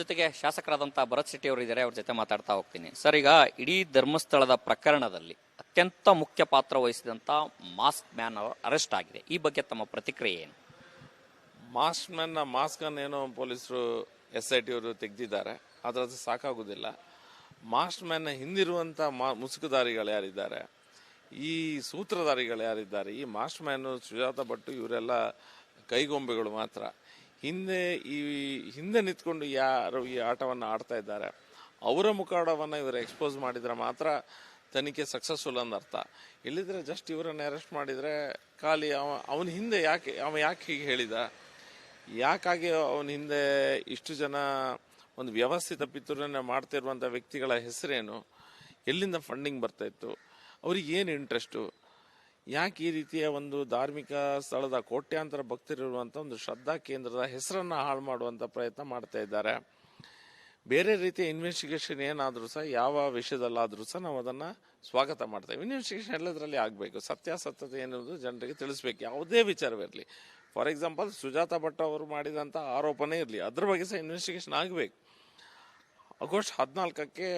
ಜೊತೆಗೆ ಶಾಸಕರಾದಂತಹ ಭರತ್ ಶೆಟ್ಟಿ ಅವರು ಇದ್ದಾರೆ, ಅವ್ರ ಜೊತೆ ಮಾತಾಡ್ತಾ ಹೋಗ್ತೀನಿ. ಸರ್, ಈಗ ಇಡೀ ಧರ್ಮಸ್ಥಳದ ಪ್ರಕರಣದಲ್ಲಿ ಅತ್ಯಂತ ಮುಖ್ಯ ಪಾತ್ರ ವಹಿಸಿದಂತ ಮಾಸ್ಕ್ ಮ್ಯಾನ್ ಅರೆಸ್ಟ್ ಆಗಿದೆ. ಈ ಬಗ್ಗೆ ತಮ್ಮ ಪ್ರತಿಕ್ರಿಯೆ ಏನು? ಮಾಸ್ಕ್ ಅನ್ನೇನೋ ಪೊಲೀಸರು SIT ಅವರು ತೆಗೆದಿದ್ದಾರೆ, ಆದರೆ ಅದು ಸಾಕಾಗುವುದಿಲ್ಲ. ಮಾಸ್ಕ್ ಮ್ಯಾನ್ನ ಹಿಂದಿರುವಂಥ ಮುಸುಕುದಾರಿಗಳು ಯಾರಿದ್ದಾರೆ, ಈ ಸೂತ್ರಧಾರಿಗಳು ಯಾರಿದ್ದಾರೆ, ಈ ಮಾಸ್ಕ್ ಮ್ಯಾನು ಸುಜಾತ ಭಟ್ ಇವರೆಲ್ಲ ಕೈಗೊಂಬೆಗಳು ಮಾತ್ರ. ಹಿಂದೆ ನಿಂತ್ಕೊಂಡು ಯಾರು ಈ ಆಟವನ್ನು ಆಡ್ತಾ ಇದ್ದಾರೆ ಅವರ ಮುಖಾಡವನ್ನು ಇವರು ಎಕ್ಸ್ಪೋಸ್ ಮಾಡಿದರೆ ಮಾತ್ರ ತನಿಖೆ ಸಕ್ಸಸ್ಫುಲ್ ಅಂದ ಅರ್ಥ. ಇಲ್ಲಿದ್ರೆ ಜಸ್ಟ್ ಇವರನ್ನು ಅರೆಸ್ಟ್ ಮಾಡಿದರೆ ಖಾಲಿ ಅವನ ಹಿಂದೆ ಯಾಕೆ ಹೀಗೆ ಹೇಳಿದ, ಯಾಕಾಗಿ ಅವನ ಹಿಂದೆ ಇಷ್ಟು ಜನ ಒಂದು ವ್ಯವಸ್ಥಿತ ಪಿತೂರನ್ನ ಮಾಡ್ತಿರುವಂಥ ವ್ಯಕ್ತಿಗಳ ಹೆಸರೇನು, ಎಲ್ಲಿಂದ ಫಂಡಿಂಗ್ ಬರ್ತಾ ಇತ್ತು, ಅವ್ರಿಗೆ ಏನು ಇಂಟ್ರೆಸ್ಟು, ಯಾಕೆ ಈ ರೀತಿಯ ಒಂದು ಧಾರ್ಮಿಕ ಸ್ಥಳದ ಕೋಟ್ಯಾಂತರ ಭಕ್ತರಿರುವಂಥ ಒಂದು ಶ್ರದ್ಧಾ ಕೇಂದ್ರದ ಹೆಸರನ್ನು ಹಾಳು ಮಾಡುವಂಥ ಪ್ರಯತ್ನ ಮಾಡ್ತಾ ಇದ್ದಾರೆ. ಬೇರೆ ರೀತಿಯ ಇನ್ವೆಸ್ಟಿಗೇಷನ್ ಏನಾದರೂ ಸಹ ಯಾವ ವಿಷಯದಲ್ಲಾದರೂ ಸಹ ನಾವು ಅದನ್ನು ಸ್ವಾಗತ ಮಾಡ್ತೇವೆ. ಇನ್ವೆಸ್ಟಿಗೇಷನ್ ಎಲ್ಲದರಲ್ಲಿ ಆಗಬೇಕು, ಸತ್ಯಾಸತ್ಯತೆ ಏನುವುದು ಜನರಿಗೆ ತಿಳಿಸ್ಬೇಕು, ಯಾವುದೇ ವಿಚಾರವಿರಲಿ. ಫಾರ್ ಎಕ್ಸಾಂಪಲ್ ಸುಜಾತ ಭಟ್ ಅವರು ಮಾಡಿದಂಥ ಆರೋಪನೇ ಇರಲಿ, ಅದ್ರ ಬಗ್ಗೆ ಸಹ ಇನ್ವೆಸ್ಟಿಗೇಷನ್ ಆಗಬೇಕು. ಆಗಸ್ಟ್ 14ಕ್ಕೆ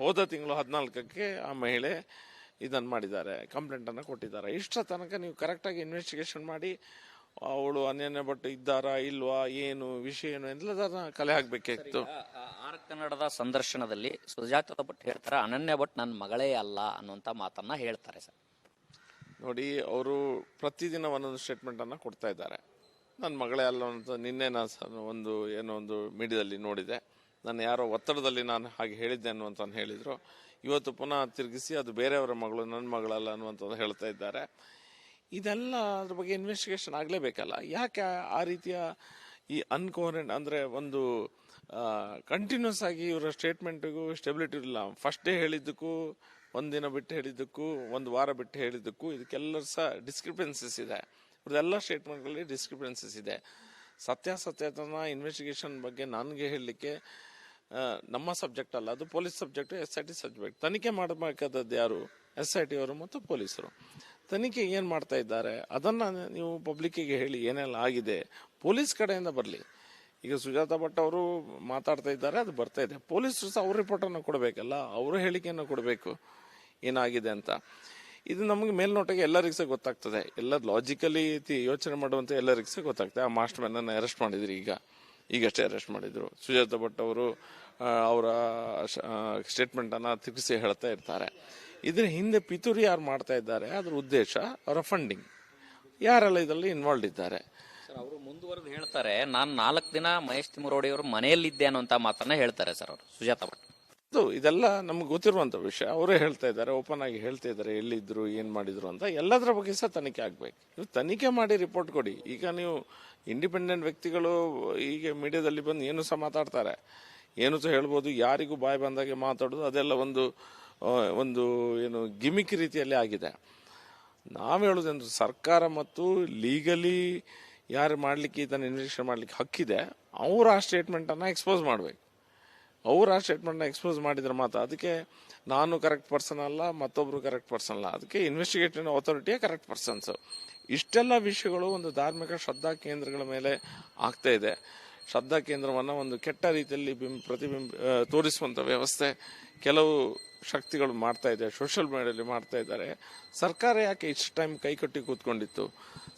ಹೋದ ತಿಂಗಳು 14ಕ್ಕೆ ಆ ಮಹಿಳೆ ಇದನ್ನು ಮಾಡಿದ್ದಾರೆ, ಕಂಪ್ಲೇಂಟನ್ನು ಕೊಟ್ಟಿದ್ದಾರೆ. ಇಷ್ಟರ ತನಕ ನೀವು ಕರೆಕ್ಟಾಗಿ ಇನ್ವೆಸ್ಟಿಗೇಷನ್ ಮಾಡಿ ಅವಳು ಅನನ್ಯ ಭಟ್ ಇದ್ದಾರಾ ಇಲ್ವಾ, ಏನು ವಿಷಯ ಏನು ಎಲ್ಲದನ್ನ ಕಲೆ ಹಾಕಬೇಕಿತ್ತು. ಆರ್ ಕನ್ನಡದ ಸಂದರ್ಶನದಲ್ಲಿ ಸುಜಾತ ಭಟ್ ಹೇಳ್ತಾರೆ, ಅನನ್ಯ ಭಟ್ ನನ್ನ ಮಗಳೇ ಅಲ್ಲ ಅನ್ನುವಂಥ ಮಾತನ್ನ ಹೇಳ್ತಾರೆ. ಸರ್ ನೋಡಿ, ಅವರು ಪ್ರತಿದಿನ ಒಂದೊಂದು ಸ್ಟೇಟ್ಮೆಂಟನ್ನು ಕೊಡ್ತಾ ಇದ್ದಾರೆ. ನನ್ನ ಮಗಳೇ ಅಲ್ಲ ಅಂತ ನಿನ್ನೆ ನಾನು ಒಂದು ಮೀಡಿಯಾದಲ್ಲಿ ನೋಡಿದೆ. ನಾನು ಯಾರೋ ಒತ್ತಡದಲ್ಲಿ ನಾನು ಹಾಗೆ ಹೇಳಿದ್ದೆ ಅನ್ನುವಂತ ಹೇಳಿದ್ರು. ಇವತ್ತು ಪುನಃ ತಿರುಗಿಸಿ ಅದು ಬೇರೆಯವರ ಮಗಳು, ನನ್ನ ಮಗಳಲ್ಲ ಅನ್ನುವಂಥದ್ದು ಹೇಳ್ತಾ ಇದ್ದಾರೆ. ಇದೆಲ್ಲ ಅದ್ರ ಬಗ್ಗೆ ಇನ್ವೆಸ್ಟಿಗೇಷನ್ ಆಗಲೇಬೇಕಲ್ಲ. ಯಾಕೆ ಆ ರೀತಿಯ ಈ ಅನ್ಕೋಹರೆಂಟ್ ಅಂದರೆ ಒಂದು ಕಂಟಿನ್ಯೂಸ್ ಆಗಿ ಇವರ ಸ್ಟೇಟ್ಮೆಂಟಿಗೂ ಸ್ಟೆಬಿಲಿಟಿ ಇಲ್ಲ. ಫಸ್ಟ್ ಡೇ ಹೇಳಿದ್ದಕ್ಕೂ, ಒಂದಿನ ಬಿಟ್ಟು ಹೇಳಿದ್ದಕ್ಕೂ, ಒಂದು ವಾರ ಬಿಟ್ಟು ಹೇಳಿದ್ದಕ್ಕೂ ಇದಕ್ಕೆಲ್ಲ ಸಹ ಡಿಸ್ಕ್ರಿಪೆನ್ಸಿಸ್ ಇದೆ. ಇವ್ರದೆಲ್ಲ ಸ್ಟೇಟ್ಮೆಂಟ್ಗಳಲ್ಲಿ ಡಿಸ್ಕ್ರಿಪೆನ್ಸಿಸ್ ಇದೆ. ಸತ್ಯಾಸತ್ಯತನ ಇನ್ವೆಸ್ಟಿಗೇಷನ್ ಬಗ್ಗೆ ನನಗೆ ಹೇಳಲಿಕ್ಕೆ ನಮ್ಮ ಸಬ್ಜೆಕ್ಟ್ ಅಲ್ಲ, ಅದು ಪೊಲೀಸ್ ಸಬ್ಜೆಕ್ಟ್, SIT ಸಬ್ಜೆಕ್ಟ್. ತನಿಖೆ ಮಾಡಬೇಕಾದದ್ದು ಯಾರು? SIT ಅವರು ಮತ್ತು ಪೊಲೀಸರು. ತನಿಖೆ ಏನು ಮಾಡ್ತಾ ಇದ್ದಾರೆ ಅದನ್ನು ನೀವು ಪಬ್ಲಿಕ್ಕಿಗೆ ಹೇಳಿ, ಏನೆಲ್ಲ ಆಗಿದೆ ಪೊಲೀಸ್ ಕಡೆಯಿಂದ ಬರಲಿ. ಈಗ ಸುಜಾತ ಭಟ್ ಅವರು ಮಾತಾಡ್ತಾ ಇದ್ದಾರೆ, ಅದು ಬರ್ತಾ ಇದೆ. ಪೊಲೀಸರು ಸಹ ಅವ್ರ ರಿಪೋರ್ಟನ್ನು ಕೊಡಬೇಕಲ್ಲ, ಅವರ ಹೇಳಿಕೆಯನ್ನು ಕೊಡಬೇಕು ಏನಾಗಿದೆ ಅಂತ. ಇದು ನಮಗೆ ಮೇಲ್ನೋಟಕ್ಕೆ ಎಲ್ಲರಿಗೂ ಸಹ ಗೊತ್ತಾಗ್ತದೆ, ಎಲ್ಲ ಲಾಜಿಕಲಿ ಯೋಚನೆ ಮಾಡುವಂಥ ಎಲ್ಲರಿಗೂ ಸಹ ಗೊತ್ತಾಗ್ತದೆ. ಆ ಮಾಸ್ಟರ್ ಮ್ಯಾನನ್ನು ಅರೆಸ್ಟ್ ಮಾಡಿದ್ರು, ಈಗಷ್ಟೇ ಅರೆಸ್ಟ್ ಮಾಡಿದ್ರು. ಸುಜಾತ ಭಟ್ ಅವರು ಅವರ ಸ್ಟೇಟ್ಮೆಂಟನ್ನು ತಿರುಗಿಸಿ ಹೇಳ್ತಾ ಇರ್ತಾರೆ. ಇದ್ರ ಹಿಂದೆ ಪಿತೂರಿ ಯಾರು ಮಾಡ್ತಾ ಇದ್ದಾರೆ, ಅದ್ರ ಉದ್ದೇಶ, ಅವರ ಫಂಡಿಂಗ್, ಯಾರೆಲ್ಲ ಇದರಲ್ಲಿ ಇನ್ವಾಲ್ವ್ ಇದ್ದಾರೆ. ಅವರು ಮುಂದುವರೆದು ಹೇಳ್ತಾರೆ, ನಾನು 4 ದಿನ ಮಹೇಶ್ ತಿಮ್ಮರೋಡಿ ಅವರು ಮನೆಯಲ್ಲಿದ್ದೆ ಅನ್ನುವಂತ ಮಾತನ್ನ ಹೇಳ್ತಾರೆ ಸರ್ ಅವರು, ಸುಜಾತ ಭಟ್. ಇದೆಲ್ಲ ನಮ್ಗೆ ಗೊತ್ತಿರುವಂತ ವಿಷಯ. ಅವರೇ ಹೇಳ್ತಾ ಇದ್ದಾರೆ, ಓಪನ್ ಆಗಿ ಹೇಳ್ತಾ ಇದ್ದಾರೆ ಎಲ್ಲಿದ್ರು, ಏನ್ ಮಾಡಿದ್ರು ಅಂತ. ಎಲ್ಲದರ ಬಗ್ಗೆ ಸಹ ತನಿಖೆ ಆಗ್ಬೇಕು. ನೀವು ತನಿಖೆ ಮಾಡಿ ರಿಪೋರ್ಟ್ ಕೊಡಿ. ಈಗ ನೀವು ಇಂಡಿಪೆಂಡೆಂಟ್ ವ್ಯಕ್ತಿಗಳು ಈಗ ಮೀಡಿಯಾದಲ್ಲಿ ಬಂದು ಏನು ಸಹ ಮಾತಾಡ್ತಾರೆ, ಏನು ಸಹ ಹೇಳ್ಬೋದು, ಯಾರಿಗೂ ಬಾಯಿ ಬಂದಾಗೆ ಮಾತಾಡೋದು, ಅದೆಲ್ಲ ಒಂದು ಏನು ಗಿಮಿಕ್ ರೀತಿಯಲ್ಲಿ ಆಗಿದೆ. ನಾವು ಹೇಳೋದಂದ್ರೆ ಸರ್ಕಾರ ಮತ್ತು ಲೀಗಲಿ ಯಾರು ಮಾಡ್ಲಿಕ್ಕೆ ಇದನ್ನು ಇನ್ವೆಸ್ಟಿಗೇಷನ್ ಮಾಡ್ಲಿಕ್ಕೆ ಹಕ್ಕಿದೆ, ಅವ್ರು ಆ ಸ್ಟೇಟ್ಮೆಂಟನ್ನು ಎಕ್ಸ್ಪೋಸ್ ಮಾಡಬೇಕು. ಅವ್ರು ಆ ಸ್ಟೇಟ್ಮೆಂಟ್ನ ಎಕ್ಸ್ಪೋಸ್ ಮಾಡಿದ್ರೆ ಮಾತ್ರ. ಅದಕ್ಕೆ ನಾನು ಕರೆಕ್ಟ್ ಪರ್ಸನ್ ಅಲ್ಲ, ಮತ್ತೊಬ್ರು ಕರೆಕ್ಟ್ ಪರ್ಸನ್ ಅಲ್ಲ, ಅದಕ್ಕೆ ಇನ್ವೆಸ್ಟಿಗೇಟಿವ್ ಅಥಾರಿಟಿಯೇ ಕರೆಕ್ಟ್ ಪರ್ಸನ್ಸ್. ಇಷ್ಟೆಲ್ಲ ವಿಷಯಗಳು ಒಂದು ಧಾರ್ಮಿಕ ಶ್ರದ್ಧಾ ಕೇಂದ್ರಗಳ ಮೇಲೆ ಆಗ್ತಾ ಇದೆ. ಶ್ರದ್ಧಾ ಕೇಂದ್ರವನ್ನು ಒಂದು ಕೆಟ್ಟ ರೀತಿಯಲ್ಲಿ ತೋರಿಸುವಂಥ ವ್ಯವಸ್ಥೆ ಕೆಲವು ಶಕ್ತಿಗಳು ಮಾಡ್ತಾ ಇದೆ, ಸೋಷಿಯಲ್ ಮೀಡಿಯಾದಲ್ಲಿ ಮಾಡ್ತಾ ಇದ್ದಾರೆ. ಸರ್ಕಾರ ಯಾಕೆ ಇಷ್ಟು ಟೈಮ್ ಕೈಕಟ್ಟಿ ಕೂತ್ಕೊಂಡಿತ್ತು?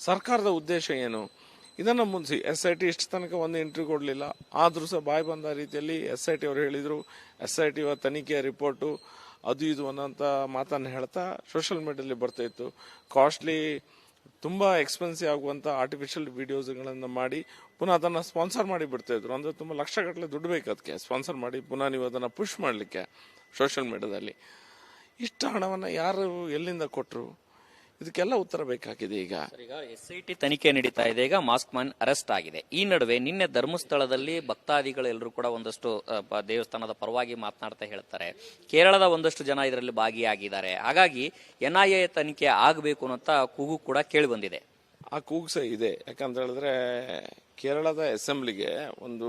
ಸರ್ಕಾರದ ಉದ್ದೇಶ ಏನು? ಇದನ್ನು ಮುನ್ಸಿ SIT ಇಷ್ಟು ತನಕ ಒಂದು ಇಂಟರ್ವ್ಯೂ ಕೊಡಲಿಲ್ಲ, ಆದರೂ ಸಹ ಬಾಯಿ ಬಂದ ರೀತಿಯಲ್ಲಿ SIT ಅವರು ಹೇಳಿದರು, SIT ತನಿಖೆಯ ರಿಪೋರ್ಟು ಅದು ಇದು ಅನ್ನೋಂಥ ಮಾತನ್ನು ಹೇಳ್ತಾ ಸೋಷಿಯಲ್ ಮೀಡಿಯಾದಲ್ಲಿ ಬರ್ತಾ ಇತ್ತು. ಕಾಸ್ಟ್ಲಿ, ತುಂಬ ಎಕ್ಸ್ಪೆನ್ಸಿವ್ ಆಗುವಂಥ ಆರ್ಟಿಫಿಷಿಯಲ್ ವಿಡಿಯೋಸ್ಗಳನ್ನು ಮಾಡಿ ಪುನಃ ಅದನ್ನು ಸ್ಪಾನ್ಸರ್ ಮಾಡಿ ಬಿಡ್ತಾ ಇದ್ರು. ಅಂದರೆ ತುಂಬ ಲಕ್ಷಗಟ್ಟಲೆ ದುಡ್ಡು ಬೇಕು ಅದಕ್ಕೆ ಸ್ಪಾನ್ಸರ್ ಮಾಡಿ ಪುನಃ ನೀವು ಅದನ್ನು ಪುಷ್ ಮಾಡಲಿಕ್ಕೆ ಸೋಷಿಯಲ್ ಮೀಡಿಯಾದಲ್ಲಿ. ಇಷ್ಟ ಹಣವನ್ನು ಯಾರು ಎಲ್ಲಿಂದ ಕೊಟ್ಟರು? ಇದಕ್ಕೆಲ್ಲ ಉತ್ತರ ಬೇಕಾಗಿದೆ. ಈಗ SIT ತನಿಖೆ ನಡೀತಾ ಇದೆ, ಈಗ ಮಾಸ್ಕ್ ಮ್ಯಾನ್ ಅರೆಸ್ಟ್ ಆಗಿದೆ. ಈ ನಡುವೆ ನಿನ್ನೆ ಧರ್ಮಸ್ಥಳದಲ್ಲಿ ಭಕ್ತಾದಿಗಳೆಲ್ಲರೂ ಕೂಡ ಒಂದಷ್ಟು ದೇವಸ್ಥಾನದ ಪರವಾಗಿ ಮಾತನಾಡ್ತಾ ಹೇಳ್ತಾರೆ, ಕೇರಳದ ಒಂದಷ್ಟು ಜನ ಇದರಲ್ಲಿ ಭಾಗಿಯಾಗಿದ್ದಾರೆ, ಹಾಗಾಗಿ NIA ತನಿಖೆ ಆಗಬೇಕು ಅನ್ನೋಂಥ ಕೂಗು ಕೂಡ ಕೇಳಿ ಬಂದಿದೆ. ಆ ಕೂಗು ಸಹ ಇದೆ. ಯಾಕಂತ ಹೇಳಿದ್ರೆ ಕೇರಳದ ಅಸೆಂಬ್ಲಿಗೆ ಒಂದು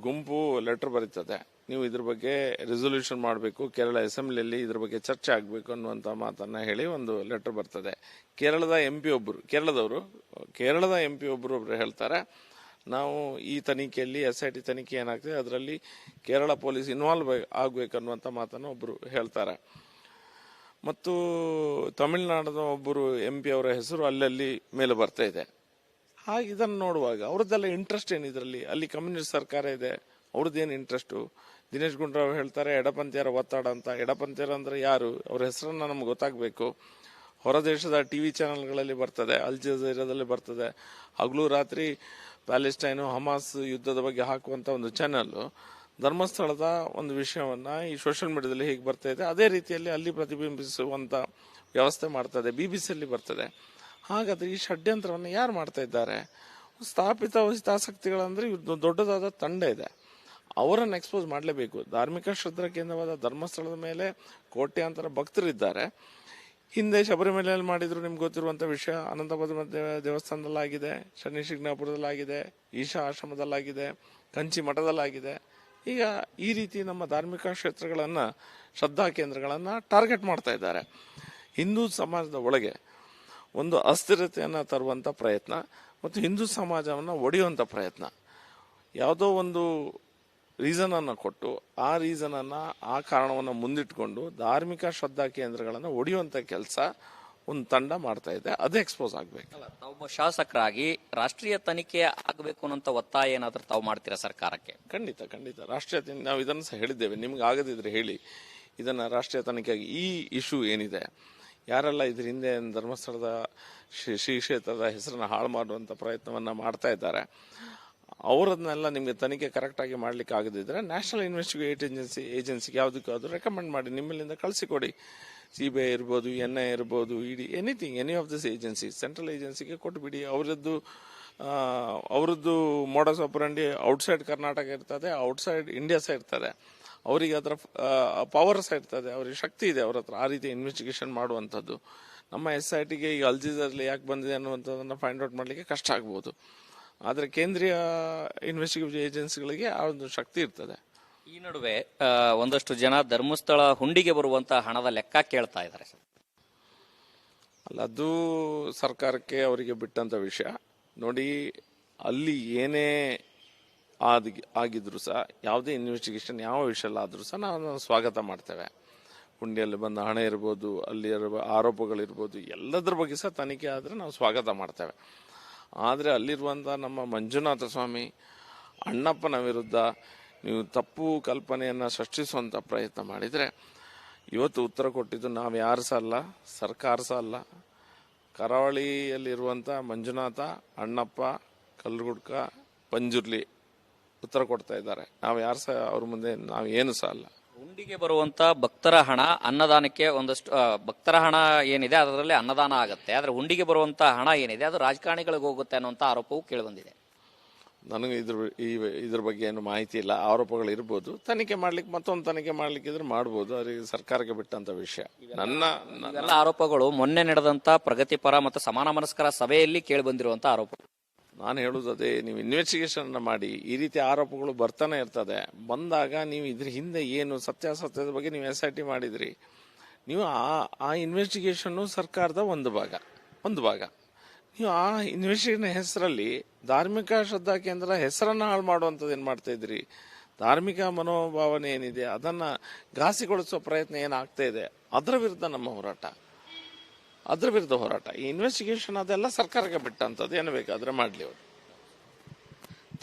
ಗುಂಪು ಲೆಟರ್ ಬರೀತದೆ, ನೀವು ಇದ್ರ ಬಗ್ಗೆ ರೆಸೊಲ್ಯೂಷನ್ ಮಾಡಬೇಕು, ಕೇರಳ ಅಸೆಂಬ್ಲಿಯಲ್ಲಿ ಇದ್ರ ಬಗ್ಗೆ ಚರ್ಚೆ ಆಗಬೇಕು ಅನ್ನುವಂಥ ಮಾತನ್ನ ಹೇಳಿ ಒಂದು ಲೆಟರ್ ಬರ್ತದೆ. ಕೇರಳದ MP ಒಬ್ಬರು ಹೇಳ್ತಾರೆ, ನಾವು ಈ ತನಿಖೆಯಲ್ಲಿ SIT ತನಿಖೆ ಏನಾಗ್ತದೆ ಅದರಲ್ಲಿ ಕೇರಳ ಪೊಲೀಸ್ ಇನ್ವಾಲ್ವ್ ಆಗ್ಬೇಕನ್ನುವಂಥ ಮಾತನ್ನು ಒಬ್ಬರು ಹೇಳ್ತಾರೆ. ಮತ್ತು ತಮಿಳುನಾಡಿನ ಒಬ್ಬರು MP ಅವರ ಹೆಸರು ಅಲ್ಲಲ್ಲಿ ಮೇಲೆ ಬರ್ತಾ ಇದೆ. ಹಾಗೆ ಇದನ್ನು ನೋಡುವಾಗ ಅವ್ರದ್ದೆಲ್ಲ ಇಂಟ್ರೆಸ್ಟ್ ಏನಿದ್ರಲ್ಲಿ, ಅಲ್ಲಿ ಕಮ್ಯುನಿಸ್ಟ್ ಸರ್ಕಾರ ಇದೆ, ಅವ್ರದ್ದೇನು ಇಂಟ್ರೆಸ್ಟು. ದಿನೇಶ್ ಗುಂಡೂರಾವ್ ಹೇಳ್ತಾರೆ ಎಡಪಂಥೀಯರ ಒತ್ತಡ ಅಂತ. ಎಡಪಂಥೀಯರು ಅಂದ್ರೆ ಯಾರು, ಅವ್ರ ಹೆಸರನ್ನ ನಮ್ಗೆ ಗೊತ್ತಾಗಬೇಕು. ಹೊರ ದೇಶದ TV ಚಾನೆಲ್ಗಳಲ್ಲಿ ಬರ್ತದೆ, ಅಲ್ ಜಜೀರಾದಲ್ಲಿ ಬರ್ತದೆ, ಹಗಲು ರಾತ್ರಿ ಪ್ಯಾಲೆಸ್ಟೈನು ಹಮಾಸ್ ಯುದ್ಧದ ಬಗ್ಗೆ ಹಾಕುವಂತ ಒಂದು ಚಾನೆಲ್ ಧರ್ಮಸ್ಥಳದ ಒಂದು ವಿಷಯವನ್ನ ಈ ಸೋಷಿಯಲ್ ಮೀಡಿಯಾದಲ್ಲಿ ಹೇಗೆ ಬರ್ತಾ ಇದೆ ಅದೇ ರೀತಿಯಲ್ಲಿ ಅಲ್ಲಿ ಪ್ರತಿಬಿಂಬಿಸುವಂತ ವ್ಯವಸ್ಥೆ ಮಾಡ್ತದೆ. BBC ಬರ್ತದೆ. ಹಾಗಾದ್ರೆ ಈ ಷಡ್ಯಂತ್ರವನ್ನು ಯಾರು ಮಾಡ್ತಾ ಇದ್ದಾರೆ? ಸ್ಥಾಪಿತ ಹಿತಾಸಕ್ತಿಗಳಂದ್ರೆ ಇವ್ರದ್ದು ದೊಡ್ಡದಾದ ತಂಡ ಇದೆ, ಅವರನ್ನು ಎಕ್ಸ್ಪೋಸ್ ಮಾಡಲೇಬೇಕು. ಧಾರ್ಮಿಕ ಶ್ರದ್ಧಾ ಕೇಂದ್ರವಾದ ಧರ್ಮಸ್ಥಳದ ಮೇಲೆ ಕೋಟ್ಯಾಂತರ ಭಕ್ತರಿದ್ದಾರೆ. ಹಿಂದೆ ಶಬರಿಮಲೆಯಲ್ಲಿ ಮಾಡಿದ್ರು, ನಿಮ್ಗೆ ಗೊತ್ತಿರುವಂತ ವಿಷಯ. ಅನಂತಪದ್ಮ ದೇವಸ್ಥಾನದಲ್ಲಾಗಿದೆ, ಶನಿ ಶಿಗ್ನಾಪುರದಲ್ಲಾಗಿದೆ, ಈಶಾ ಆಶ್ರಮದಲ್ಲಾಗಿದೆ, ಕಂಚಿ ಮಠದಲ್ಲಾಗಿದೆ. ಈಗ ಈ ರೀತಿ ನಮ್ಮ ಧಾರ್ಮಿಕ ಕ್ಷೇತ್ರಗಳನ್ನ, ಶ್ರದ್ಧಾ ಕೇಂದ್ರಗಳನ್ನ ಟಾರ್ಗೆಟ್ ಮಾಡ್ತಾ ಇದ್ದಾರೆ. ಹಿಂದೂ ಸಮಾಜದ ಒಳಗೆ ಒಂದು ಅಸ್ಥಿರತೆಯನ್ನು ತರುವಂತ ಪ್ರಯತ್ನ ಮತ್ತು ಹಿಂದೂ ಸಮಾಜವನ್ನು ಒಡೆಯುವಂತ ಪ್ರಯತ್ನ. ಯಾವುದೋ ಒಂದು ರೀಸನ್ ಅನ್ನು ಕೊಟ್ಟು ಆ ರೀಸನ್ ಅನ್ನ, ಆ ಕಾರಣವನ್ನು ಮುಂದಿಟ್ಕೊಂಡು ಧಾರ್ಮಿಕ ಶ್ರದ್ಧಾ ಕೇಂದ್ರಗಳನ್ನು ಒಡೆಯುವಂತ ಕೆಲಸ ಒಂದು ತಂಡ ಮಾಡ್ತಾ ಇದೆ. ಅದೇ ಎಕ್ಸ್ಪೋಸ್ ಆಗ್ಬೇಕು. ತಾವು ಶಾಸಕರಾಗಿ ರಾಷ್ಟ್ರೀಯ ತನಿಖೆ ಆಗಬೇಕು ಅನ್ನೋ ಒತ್ತಾಯ ಏನಾದ್ರೂ ತಾವು ಮಾಡ್ತೀರಾ ಸರ್ಕಾರಕ್ಕೆ? ಖಂಡಿತ ಖಂಡಿತ. ರಾಷ್ಟ್ರೀಯ ನಾವು ಇದನ್ನು ಸಹ ಹೇಳಿದ್ದೇವೆ. ನಿಮ್ಗೆ ಆಗದಿದ್ರೆ ಹೇಳಿ, ಇದನ್ನ ರಾಷ್ಟ್ರೀಯ ತನಿಖೆಯಾಗಿ ಈ ಇಶ್ಯೂ ಏನಿದೆ, ಯಾರೆಲ್ಲ ಇದ್ರ ಹಿಂದೆ ಧರ್ಮಸ್ಥಳದ ಶ್ರೀ ಕ್ಷೇತ್ರದ ಹೆಸರನ್ನ ಹಾಳು ಮಾಡುವಂತ ಪ್ರಯತ್ನವನ್ನ ಮಾಡ್ತಾ ಇದ್ದಾರೆ, ಅವರನ್ನೆಲ್ಲ ನಿಮಗೆ ತನಿಖೆ ಕರೆಕ್ಟ್ ಆಗಿ ಮಾಡ್ಲಿಕ್ಕೆ ಆಗದಿದ್ರೆ ನ್ಯಾಷನಲ್ ಇನ್ವೆಸ್ಟಿಗೇಷನ್ ಏಜೆನ್ಸಿಗೆ ಯಾವುದಕ್ಕಾದ್ರೂ ರೆಕಮೆಂಡ್ ಮಾಡಿ, ನಿಮ್ಮಲ್ಲಿಂದ ಕಳಿಸಿಕೊಡಿ. CBI ಇರ್ಬೋದು, NIA ಇರ್ಬೋದು, ED, any of this agency, central ಏಜೆನ್ಸಿಗೆ ಕೊಟ್ಬಿಡಿ. ಅವರದ್ದು ಮೋಡಸ್ ಆಪರಂಡಿ ಔಟ್ಸೈಡ್ ಕರ್ನಾಟಕ ಇರ್ತದೆ, ಔಟ್ಸೈಡ್ ಇಂಡಿಯಾ ಸಹ ಇರ್ತದೆ. ಅವರಿಗೆ ಅದರ ಪವರ್ ಸಹ ಇರ್ತದೆ, ಅವರಿಗೆ ಶಕ್ತಿ ಇದೆ ಅವ್ರ ಹತ್ರ ಆ ರೀತಿ ಇನ್ವೆಸ್ಟಿಗೇಷನ್ ಮಾಡುವಂಥದ್ದು. ನಮ್ಮ SITಗೆ ಈಗ ಅಲ್ ಜಜೀರಾದಲ್ಲಿ ಯಾಕೆ ಬಂದಿದೆ ಅನ್ನುವಂಥದ್ದನ್ನು ಫೈಂಡ್ ಔಟ್ ಮಾಡಲಿಕ್ಕೆ ಕಷ್ಟ ಆಗ್ಬೋದು. ಆದರೆ ಕೇಂದ್ರೀಯ ಇನ್ವೆಸ್ಟಿಗೇಷನ್ ಏಜೆನ್ಸಿಗಳಿಗೆ ಆ ಒಂದು ಶಕ್ತಿ ಇರ್ತದೆ. ಈ ನಡುವೆ ಒಂದಷ್ಟು ಜನ ಧರ್ಮಸ್ಥಳ ಹುಂಡಿಗೆ ಬರುವಂತಹ ಹಣದ ಲೆಕ್ಕ ಕೇಳ್ತಾ ಇದ್ದಾರೆ. ಅಲ್ಲ, ಅದು ಸರ್ಕಾರಕ್ಕೆ ಅವರಿಗೆ ಬಿಟ್ಟಂತ ವಿಷಯ. ನೋಡಿ, ಅಲ್ಲಿ ಏನೇ ಆಗಿದ್ರು ಸಹ, ಯಾವುದೇ ಇನ್ವೆಸ್ಟಿಗೇಷನ್ ಯಾವ ವಿಷಯಲ್ಲಾದ್ರೂ ಸಹ ನಾವು ಸ್ವಾಗತ ಮಾಡ್ತೇವೆ. ಹುಂಡಿಯಲ್ಲಿ ಬಂದ ಹಣ ಇರ್ಬೋದು, ಅಲ್ಲಿ ಆರೋಪಗಳಿರ್ಬೋದು, ಎಲ್ಲದರ ಬಗ್ಗೆ ಸಹ ತನಿಖೆ ಆದರೆ ನಾವು ಸ್ವಾಗತ ಮಾಡ್ತೇವೆ. ಆದರೆ ಅಲ್ಲಿರುವಂಥ ನಮ್ಮ ಮಂಜುನಾಥ ಸ್ವಾಮಿ ಅಣ್ಣಪ್ಪನ ವಿರುದ್ಧ ನೀವು ತಪ್ಪು ಕಲ್ಪನೆಯನ್ನು ಸೃಷ್ಟಿಸುವಂಥ ಪ್ರಯತ್ನ ಮಾಡಿದರೆ, ಇವತ್ತು ಉತ್ತರ ಕೊಟ್ಟಿದ್ದು ನಾವು ಯಾರು ಸಹ ಅಲ್ಲ, ಸರ್ಕಾರ ಸಹ ಅಲ್ಲ, ಕರಾವಳಿಯಲ್ಲಿರುವಂಥ ಮಂಜುನಾಥ, ಅಣ್ಣಪ್ಪ, ಕಲ್ಲುಗುಡ್ಕ, ಪಂಜುರ್ಲಿ ಉತ್ತರ ಕೊಡ್ತಾ ಇದ್ದಾರೆ. ನಾವು ಯಾರು ಸಹ ಅವ್ರ ಮುಂದೆ ನಾವು ಏನು ಸಹ ಅಲ್ಲ. ಹುಂಡಿಗೆ ಬರುವಂತ ಭಕ್ತರ ಹಣ ಅನ್ನದಾನಕ್ಕೆ ಒಂದಷ್ಟು ಭಕ್ತರ ಹಣ ಏನಿದೆ ಅದರಲ್ಲಿ ಅನ್ನದಾನ ಆಗುತ್ತೆ, ಆದ್ರೆ ಹುಂಡಿಗೆ ಬರುವಂತ ಹಣ ಏನಿದೆ ಅದು ರಾಜಕಾರಣಿಗಳಿಗೆ ಹೋಗುತ್ತೆ ಅನ್ನುವಂತ ಆರೋಪವು ಕೇಳಿಬಂದಿದೆ. ನನಗೆ ಇದ್ರ ಬಗ್ಗೆ ಏನು ಮಾಹಿತಿ ಇಲ್ಲ. ಆರೋಪಗಳು ಇರ್ಬೋದು, ತನಿಖೆ ಮಾಡ್ಲಿಕ್ಕೆ ಮತ್ತೊಂದು ತನಿಖೆ ಮಾಡ್ಲಿಕ್ಕೆ ಇದ್ರೆ ಮಾಡ್ಬೋದು, ಅವ್ರಿಗೆ ಸರ್ಕಾರಕ್ಕೆ ಬಿಟ್ಟಂತ ವಿಷಯ. ಎಲ್ಲ ಆರೋಪಗಳು ಮೊನ್ನೆ ನಡೆದಂತ ಪ್ರಗತಿಪರ ಮತ್ತು ಸಮಾನ ಮನಸ್ಕರ ಸಭೆಯಲ್ಲಿ ಕೇಳಿ ಬಂದಿರುವಂತ ಆರೋಪ. ನಾನು ಹೇಳುದು ಅದೇ, ನೀವು ಇನ್ವೆಸ್ಟಿಗೇಷನ್ ಮಾಡಿ, ಈ ರೀತಿ ಆರೋಪಗಳು ಬರ್ತಾನೆ ಇರ್ತದೆ. ಬಂದಾಗ ನೀವು ಇದ್ರ ಹಿಂದೆ ಏನು ಸತ್ಯಾಸತ್ಯದ ಬಗ್ಗೆ ನೀವು SIT ಮಾಡಿದ್ರಿ, ನೀವು ಆ ಇನ್ವೆಸ್ಟಿಗೇಷನ್ ಸರ್ಕಾರದ ಒಂದು ಭಾಗ. ನೀವು ಆ ಇನ್ವೆಸ್ಟಿಗೇಷನ್ ಹೆಸರಲ್ಲಿ ಧಾರ್ಮಿಕ ಶ್ರದ್ಧಾ ಕೇಂದ್ರ ಹೆಸರನ್ನ ಹಾಳು ಮಾಡುವಂಥದ್ದು ಏನು ಮಾಡ್ತಾ ಇದ್ರಿ? ಧಾರ್ಮಿಕ ಮನೋಭಾವನೆ ಏನಿದೆ ಅದನ್ನ ಘಾಸಿಗೊಳಿಸುವ ಪ್ರಯತ್ನ ಏನಾಗ್ತಾ ಇದೆ, ಅದರ ವಿರುದ್ಧ ನಮ್ಮ ಹೋರಾಟ. ಈ ಇನ್ವೆಸ್ಟಿಗೇಷನ್ ಅದೆಲ್ಲ ಸರ್ಕಾರಕ್ಕೆ ಬಿಟ್ಟಂಥದ್ದು, ಏನು ಬೇಕಾದ್ರೆ ಮಾಡಲಿ. ಅವರು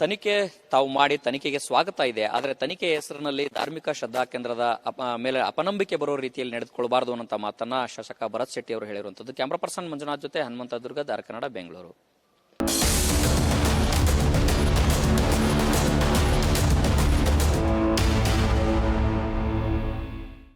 ತನಿಖೆ ತಾವು ಮಾಡಿ, ತನಿಖೆಗೆ ಸ್ವಾಗತ ಇದೆ. ಆದರೆ ತನಿಖೆ ಹೆಸರಿನಲ್ಲಿ ಧಾರ್ಮಿಕ ಶ್ರದ್ಧಾ ಕೇಂದ್ರದ ಮೇಲೆ ಅಪನಂಬಿಕೆ ಬರೋ ರೀತಿಯಲ್ಲಿ ನಡೆದುಕೊಳ್ಬಾರ್ದು ಅನ್ನೋ ಮಾತನ್ನ ಶಾಸಕ ಭರತ್ ಶೆಟ್ಟಿ ಅವರು ಹೇಳಿರುವಂತದ್ದು. ಕ್ಯಾಮರಾ ಪರ್ಸನ್ ಮಂಜುನಾಥ್ ಜೊತೆ ಹನುಮಂತ ದುರ್ಗ, ಧಾರ ಕನ್ನಡ, ಬೆಂಗಳೂರು.